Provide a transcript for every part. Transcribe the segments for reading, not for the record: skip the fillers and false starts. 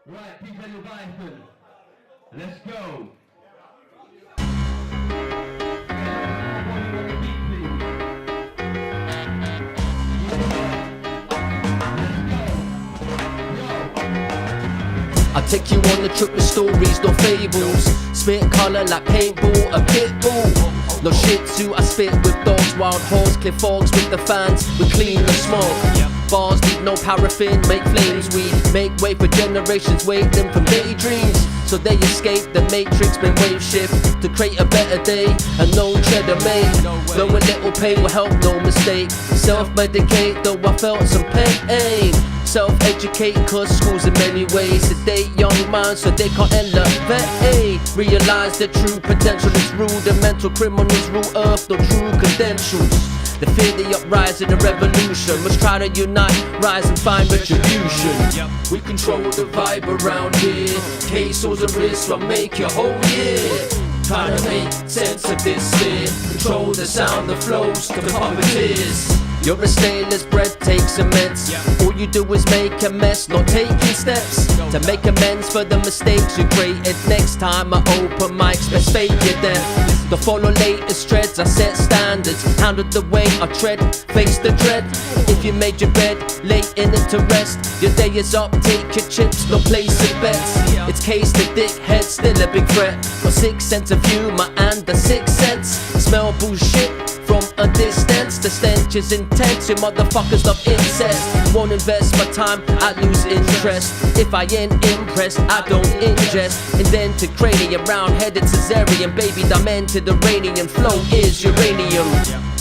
Right, DJ Leviathan. Let's go. I take you on a trip with stories, no fables. Spit colour like paintball, a pit bull. No shit too, I spit with dogs, wild horse, clear fogs with the fans, we clean the smoke. Bars need no paraffin, make flames, we make way for generations, wake them from daydreams. So they escape the matrix, been wave shift to create a better day, and no cheddar made. Though a little pain will help, no mistake. Self-medicate, though I felt some pain. Self-educate, cause school's in many ways sedate young minds so they can't elevate. Realize the true potential is rudimental. Criminals rule earth, no true credentials. The fear the uprising, the revolution must try to unite, rise and find retribution. We control the vibe around here. Cases and risks will make your whole year. Trying to make sense of this here. Control the sound that flows to the puppeteers. You're a stainless bread, takes immense. All you do is make a mess, not taking steps to make amends for the mistakes you created. Next time I open mics, best fake it then. To follow latest threads, I set standards. Handle the way I tread, face the dread. If you made your bed, lay in it to rest. Your day is up, take your chips, no place in bets. It's case the dickhead, still a big threat. Got 6 sense of humor and the 6th sense. Smell bullshit from a distance. The stench is intense, you motherfuckers love incest. Won't invest my time, I lose interest. If I ain't impressed, I don't ingest. Indented cranium, round-headed cesarean. Baby, demented Iranian flow is uranium.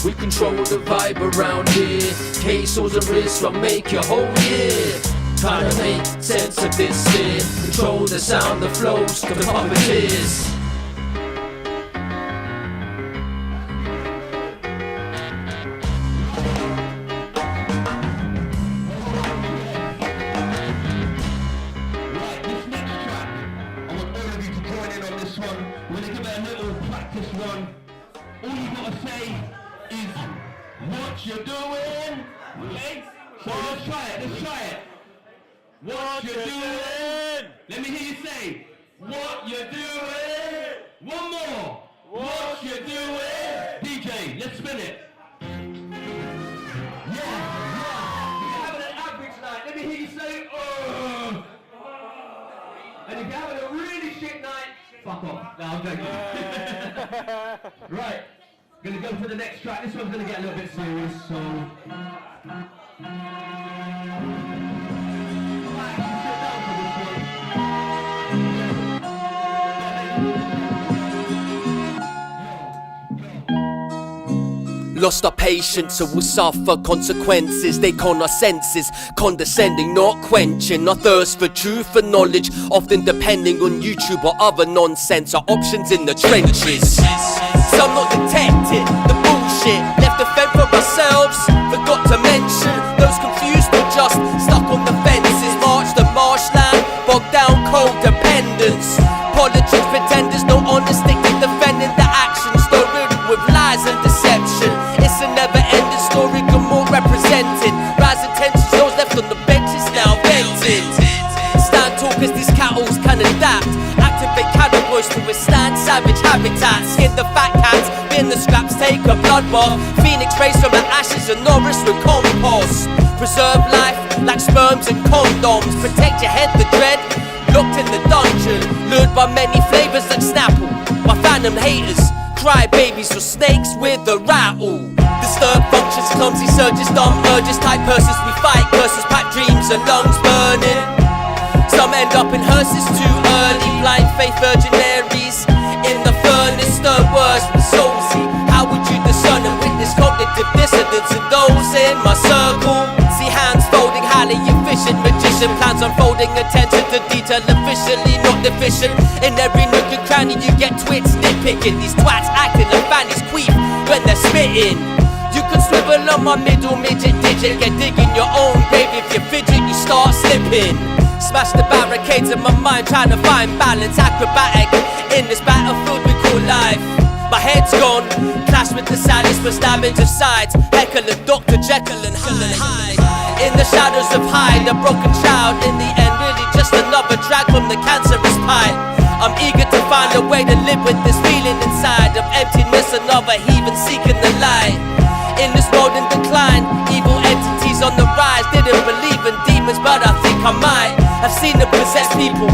We control the vibe around here. Cases and risks will make your whole year. Trying to make sense of this here. Control the sound that flows to the puppeteers. We're gonna give it a little practice one. All you gotta say is what you're doing. Okay? So let's try it, What you're doing. Let me hear you say what you're doing. One more. What you're doing. DJ, let's spin it. Yeah. You're having an average night. Let me hear you say And if you're having a really shit night, fuck off. No, I'm joking. Right, gonna go for the next track. This one's gonna get a little bit serious, so. Lost our patience, so we'll suffer consequences. They con our senses, condescending, not quenching our thirst for truth and knowledge. Often depending on YouTube or other nonsense. Our options in the trenches. Some not detected, the bullshit left to fend for ourselves. Forgot to mention those confused or just stuck on the fences. March the marshland, bogged down codependence. Politics pretenders, no honesty, defending the actions. Still riddled with lies and deception. It's a never-ending story, good more represented. Rising tensions, those left on the benches now vented. Stand tall cause these cattles can adapt. Activate cannibals to withstand savage habitats. Skin the fat cats, bin the scraps, take a blood bath. Phoenix rays from the ashes and nourish with compost. Preserve life like sperms and condoms. Protect your head, the dread. Locked in the dungeon, lured by many flavors like Snapple. By phantom haters, cry babies or snakes with a rattle. Disturbed functions, clumsy surges, dumb urges, tight purses. We fight curses, pack dreams and lungs burning. Some end up in hearses too early. Blind faith virginaries in the furnace, third worst with Saulz. How would you discern and witness cognitive dissonance in those in my circle? See hands folding, highly efficient magician. Plans unfolding, attention to detail officially not deficient. In every nook and cranny you get twits nitpicking. These twats acting like fannies queef when they're spitting. You can swivel on my middle midget digit. Get digging your own grave. If you fidget you start slipping. Smash the barricades in my mind, trying to find balance. Acrobatic in this battlefield we call life. My head's gone, clash with the silence, but stabbing to sides. Heckle and Dr. Jekyll and Hyde. In the shadows of Hyde, a broken child. In the end, really just another drag live with this feeling inside of emptiness, another heathen seeking the light. In this world in decline, evil entities on the rise. Didn't believe in demons, but I think I might have seen them possess people,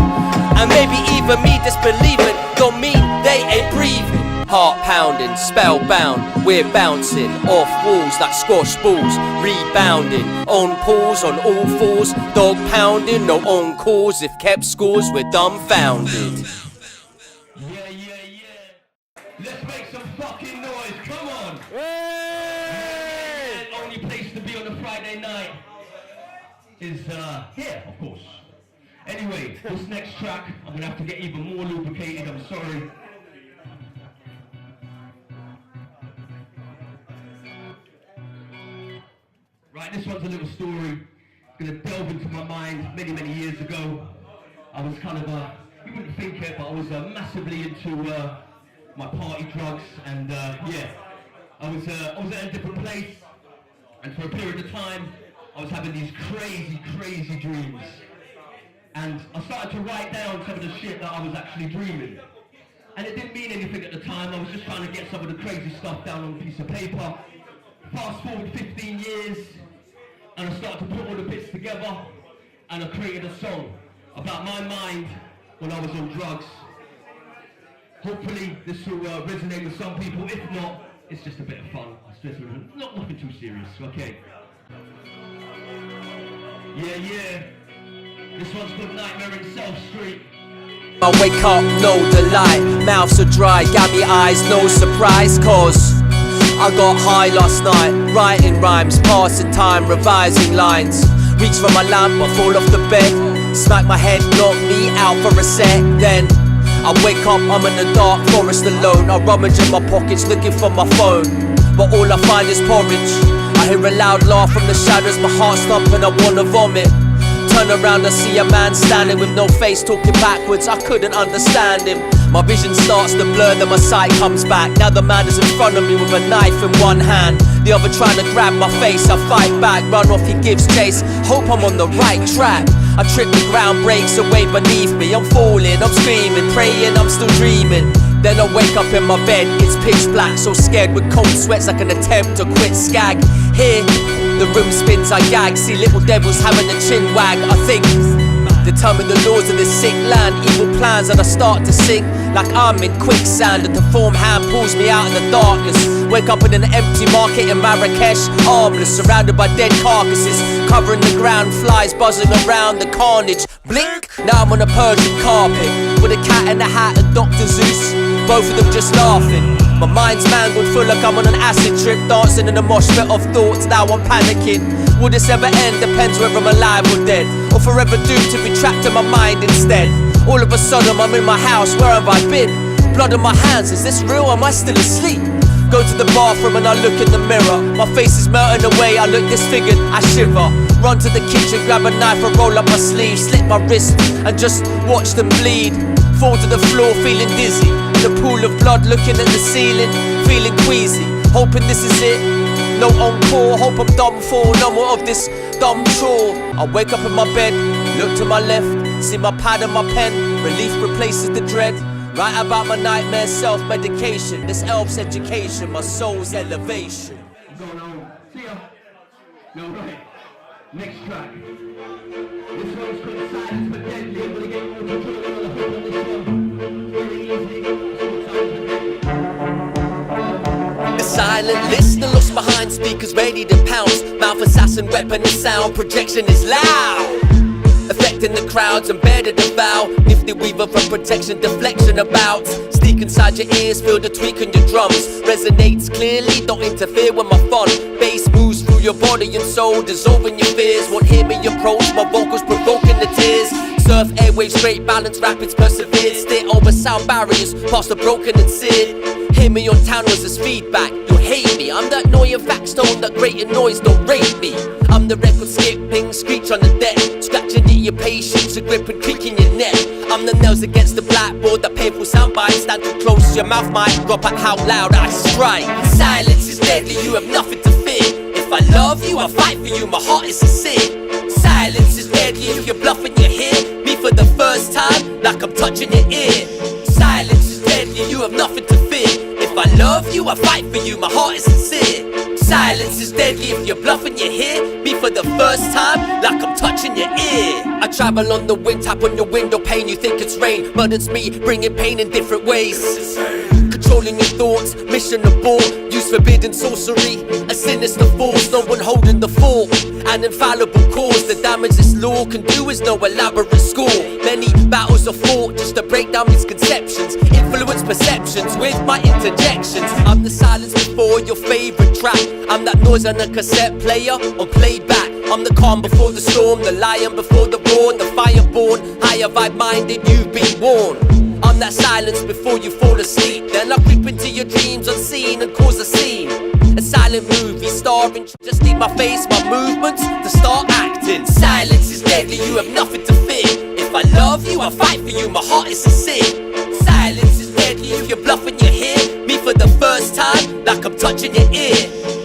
and maybe even me disbelieving don't mean they ain't breathing. Heart pounding, spellbound, we're bouncing off walls like squash balls, rebounding on pause on all fours, dog pounding, no on calls. If kept scores, we're dumbfounded. Let's make some fucking noise, come on! Yeah. Only place to be on a Friday night is here, of course. Anyway, this next track, I'm gonna have to get even more lubricated, I'm sorry. Right, this one's a little story. Gonna delve into my mind many years ago. I was kind of you wouldn't think it, but I was massively into my party drugs, and yeah, I was at a different place, and for a period of time, I was having these crazy dreams, and I started to write down some of the shit that I was actually dreaming, and it didn't mean anything at the time. I was just trying to get some of the crazy stuff down on a piece of paper. Fast forward 15 years, and I started to put all the bits together, and I created a song about my mind when I was on drugs. Hopefully this will resonate with some people. If not, it's just a bit of fun. It's just nothing too serious, okay? Yeah. This one's called Nightmare in South Street. I wake up, no delight, mouths are dry, gabby eyes, no surprise, cause I got high last night, writing rhymes, passing time, revising lines. Reach for my lamp, I fall off the bed, smack my head, knock me out for a sec. Then I wake up, I'm in the dark forest alone. I rummage in my pockets looking for my phone, but all I find is porridge. I hear a loud laugh from the shadows, my heart's thumping, I wanna vomit. Turn around, I see a man standing with no face, talking backwards, I couldn't understand him. My vision starts to blur, then my sight comes back. Now the man is in front of me with a knife in one hand, the other trying to grab my face. I fight back, run off, he gives chase, hope I'm on the right track. I trip, the ground breaks away beneath me. I'm falling, I'm screaming, praying, I'm still dreaming. Then I wake up in my bed, it's pitch black, so scared with cold sweats I can attempt to quit skag. Here, the room spins, I gag, see little devils having a chin wag. I think, determine the laws of this sick land, evil plans, and I start to sink like I'm in quicksand. A deformed hand pulls me out in the darkness. Wake up in an empty market in Marrakesh, armless, surrounded by dead carcasses, covering the ground, flies buzzing around, the carnage. Blink, now I'm on a Persian carpet with a cat in a hat and Dr. Zeus, both of them just laughing. My mind's mangled, feel like I'm on an acid trip, dancing in a mosh pit of thoughts, now I'm panicking. Will this ever end? Depends whether I'm alive or dead, or forever doomed to be trapped in my mind instead. All of a sudden I'm in my house, where have I been? Blood on my hands, is this real? Am I still asleep? Go to the bathroom and I look in the mirror. My face is melting away, I look disfigured, I shiver. Run to the kitchen, grab a knife and roll up my sleeve, slit my wrist and just watch them bleed. Fall to the floor feeling dizzy, in a pool of blood looking at the ceiling, feeling queasy, hoping this is it. No encore, hope I'm done for, no more of this dumb chore. I wake up in my bed, look to my left, see my pad and my pen, relief replaces the dread. Write about my nightmare, self-medication, this elf's education, my soul's elevation. Going home. See ya. No, right. Next track. This one's called Silence but Deadly. I'm gonna get more control on the hook on this one. Very easy. The silent listener lost behind speakers ready to pounce. Mouth assassin, weapon and sound, projection is loud, affecting the crowds, embedded the vow. Nifty weaver from protection, deflection about. Sneak inside your ears, feel the tweak on your drums. Resonates clearly, don't interfere with my fun. Bass moves through your body and soul, dissolving your fears. Won't hear me approach, my vocals provoking the tears. Surf airwaves, straight balance, rapids persevere. Steer over sound barriers, past the broken and seared. Hear me on town was as feedback, you'll hate me. I'm that annoying fact stone, that grating noise, don't rate me. I'm the record skipping, screech on the deck, scratching at your patience, a grip and creaking your neck. I'm the nails against the blackboard, that painful soundbite. Stand too close, your mouth might drop at how loud I strike. Silence is deadly, you have nothing to fear. If I love you, I fight for you, my heart is sincere. Silence is deadly, if you're bluffing, you hear me for the first time, like I'm touching your ear. Silence is deadly, you love you, I fight for you, my heart is sincere. Silence is deadly if you're bluffing, you hear me for the first time, like I'm touching your ear. I travel on the wind, tap on your window pane, you think it's rain, but it's me bringing pain in different ways. Controlling your thoughts, mission abort, use forbidden sorcery, a sinister force, no one holding the fort. An infallible cause, the damage this law can do is no elaborate score. Many battles are fought just to break down misconceptions, influence perceptions with my interjections. I'm the silence before your favorite track, I'm that noise on a cassette player on playback. I'm the calm before the storm, the lion before the roar, the fireborn, higher vibe minded, you've been warned. I'm that silence before you fall asleep, then I creep into your dreams unseen and cause a scene. A silent movie starring, just need my face, my movements to start acting. Silence is deadly, you have nothing to fear. If I love you, I fight for you, my heart is sincere. Silence is deadly if you're bluffing, you hear me for the first time, like I'm touching your ear.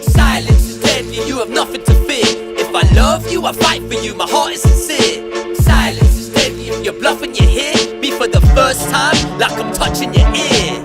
Silence is deadly, you have nothing to fear. If I love you, I fight for you, my heart is sincere. Silence is deadly if you're bluffing, you hear me for the first time, like I'm touching your ear.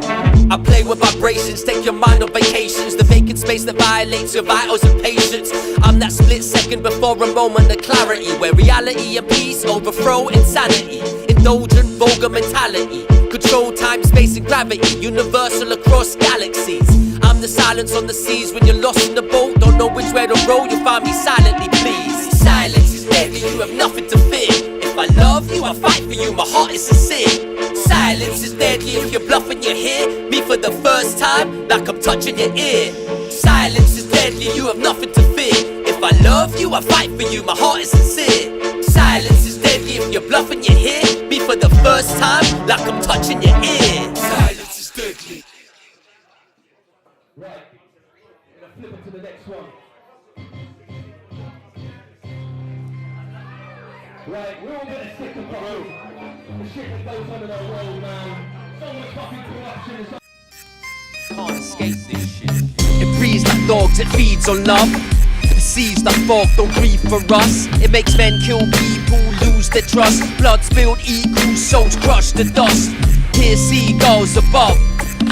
I play with vibrations, take your mind on vacations, the vacant space that violates your vitals and patience. I'm that split second before a moment of clarity, where reality and peace overthrow insanity. Indulgent, vulgar mentality, control time, space and gravity, universal across galaxies. I'm the silence on the seas when you're lost in the boat, don't know which way to row, you'll find me silently, please. Silence is deadly, you have nothing to fear. If I love you, I fight for you, my heart is sincere. Silence is deadly if you're bluffing, you hear me for the first time, like I'm touching your ear. Silence is deadly, you have nothing to fear. If I love you, I fight for you, my heart is sincere. Silence is deadly if you're bluffing, you hear me for the first time, like I'm touching your ear. Silence is deadly. Right, we're gonna flip it to the next one. Right, we're all getting sick of the shit that goes on in our world, man. So much fucking corruption. Can't escape this shit. It breathes like dogs, it feeds on love. The seas like fog don't breathe for us. It makes men kill people, lose their trust. Blood spilled equals souls crush the dust. Hear seagulls above,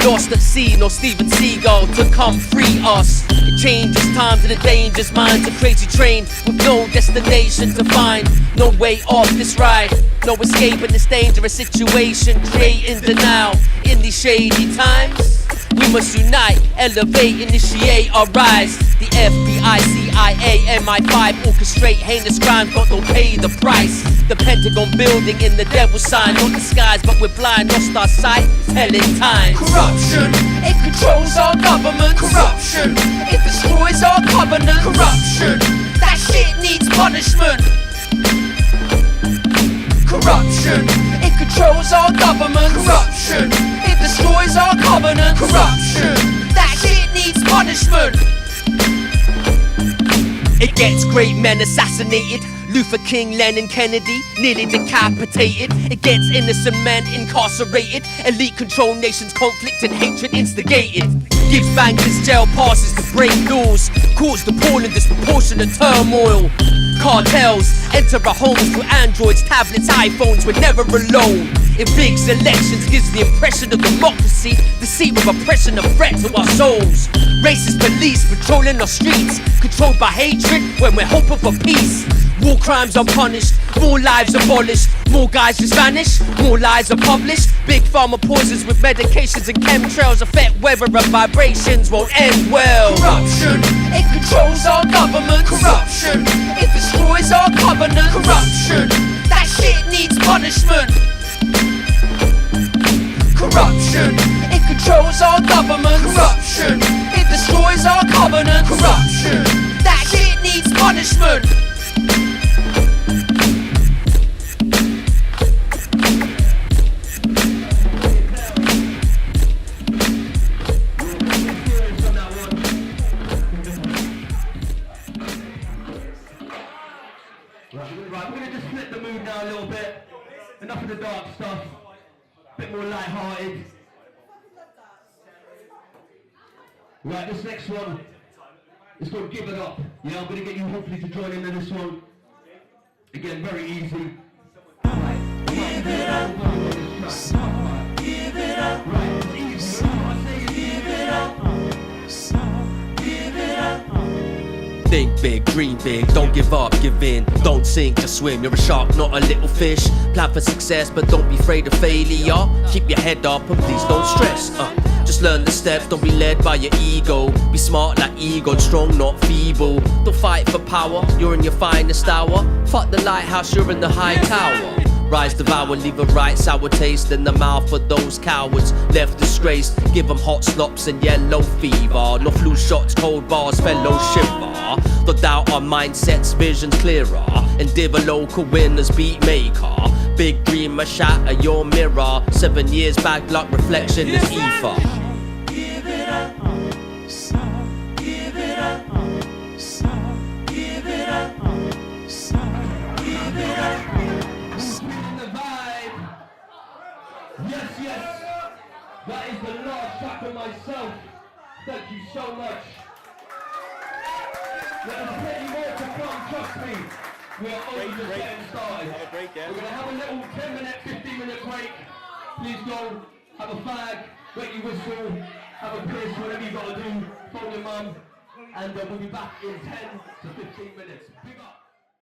lost at sea, no Steven Seagal to come free us. It changes times and it dangers minds. A crazy train with no destination to find. No way off this ride, no escaping this dangerous situation. Creating denial in these shady times. We must unite, elevate, initiate our rise. The FBI, CIA, MI5 orchestrate heinous crimes but don't pay the price. The Pentagon building in the devil's sign, not disguised but we're blind, lost our sight, telling time. Corruption, it controls our government. Corruption, it destroys our covenant. Corruption, that shit needs punishment. Corruption, it controls our government. Corruption, it destroys our covenant. Corruption, that shit needs punishment. It gets great men assassinated. Luther King, Lenin, Kennedy, nearly decapitated. It gets innocent men incarcerated. Elite control nations, conflict and hatred instigated. Gives bankers jail passes to break laws. Caused appalling disproportionate turmoil. Cartels enter our homes through androids, tablets, iPhones. We're never alone. It rigs elections, gives the impression of democracy. Deceit with oppression, a threat to our souls. Racist police patrolling our streets, controlled by hatred when we're hoping for peace. War crimes unpunished, more lives abolished. More guys just vanish, more lies are published. Big pharma poisons with medications and chemtrails affect weather and vibrations won't end well. Corruption, it controls our government. Corruption, it destroys our covenant. Corruption, that shit needs punishment. Corruption, it controls our government. Corruption, it destroys our covenant. Corruption, that shit needs punishment. Right, we're gonna just flip the mood now a little bit. Enough of the dark stuff. A bit more light-hearted. Right, this next one is called Give It Up. Yeah, I'm gonna get you hopefully to join in this one. Again, very easy. Give it up. Give it up. Right, it's easy. Give it up. big, dream big, don't give up, give in, don't sink, just swim. You're a shark, not a little fish. Plan for success, but don't be afraid of failure. Keep your head up and please don't stress. Just learn the steps, don't be led by your ego. Be smart like ego, strong, not feeble. Don't fight for power, you're in your finest hour. Fuck the lighthouse, you're in the high tower. Rise, devour, leave a right sour taste in the mouth for those cowards left disgraced. Give them hot slops and yellow fever. No flu shots, cold bars, fellow shiver. Don't doubt our mindsets, visions clearer. Endeavour local winners, beat maker. Big dreamer, shatter your mirror. 7 years bad luck, reflection is ether. Give it up, son. Give it up, son. Give it up, son. Give it up. Yes, yes, that is the last track of myself. Thank you so much. There's plenty more to come, trust me. We are only just getting started. Have a break, yeah. We're going to have a little 10-minute, 15-minute break. Please go, have a fag, wet your whistle, have a piss, whatever you got to do, phone your mum, and we'll be back in 10 to 15 minutes. Big up.